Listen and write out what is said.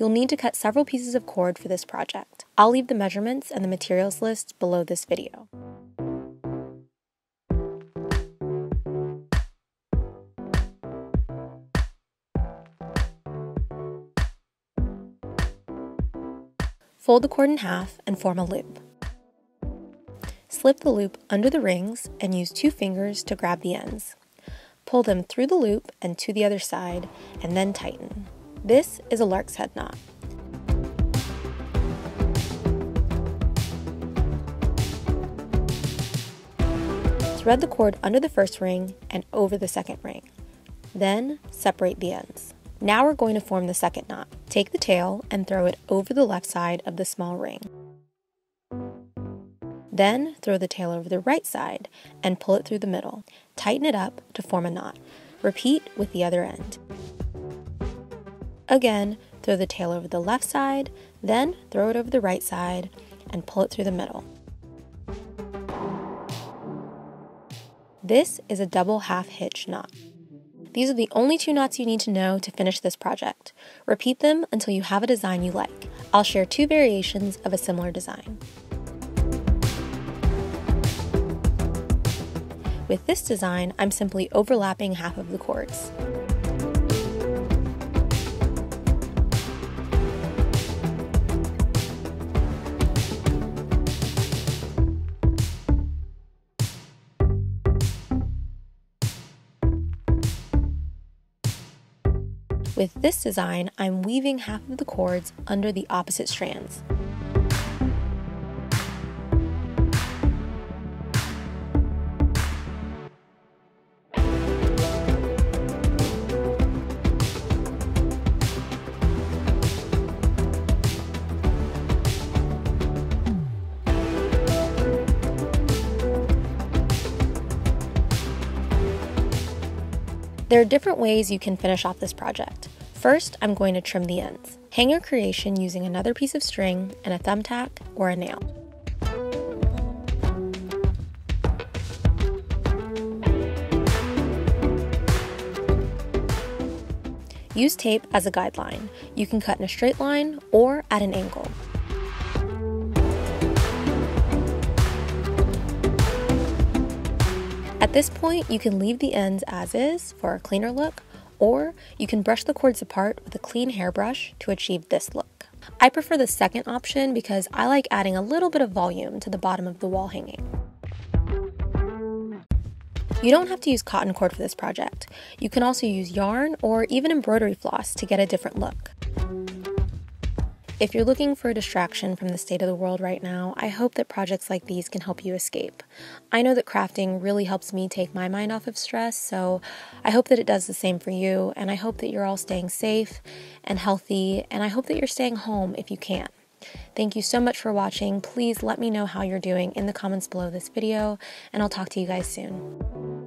You'll need to cut several pieces of cord for this project. I'll leave the measurements and the materials list below this video. Fold the cord in half and form a loop. Slip the loop under the rings and use 2 fingers to grab the ends. Pull them through the loop and to the other side, and then tighten. This is a lark's head knot. Thread the cord under the first ring and over the second ring. Then separate the ends. Now we're going to form the second knot. Take the tail and throw it over the left side of the small ring. Then throw the tail over the right side and pull it through the middle. Tighten it up to form a knot. Repeat with the other end. Again, throw the tail over the left side, then throw it over the right side and pull it through the middle. This is a double half hitch knot. These are the only 2 knots you need to know to finish this project. Repeat them until you have a design you like. I'll share 2 variations of a similar design. With this design, I'm simply overlapping half of the cords. With this design, I'm weaving half of the cords under the opposite strands. There are different ways you can finish off this project. First, I'm going to trim the ends. Hang your creation using another piece of string and a thumbtack or a nail. Use tape as a guideline. You can cut in a straight line or at an angle. At this point, you can leave the ends as is for a cleaner look, or you can brush the cords apart with a clean hairbrush to achieve this look. I prefer the second option because I like adding a little bit of volume to the bottom of the wall hanging. You don't have to use cotton cord for this project. You can also use yarn or even embroidery floss to get a different look. If you're looking for a distraction from the state of the world right now, I hope that projects like these can help you escape. I know that crafting really helps me take my mind off of stress, so I hope that it does the same for you, and I hope that you're all staying safe and healthy, and I hope that you're staying home if you can. Thank you so much for watching. Please let me know how you're doing in the comments below this video, and I'll talk to you guys soon.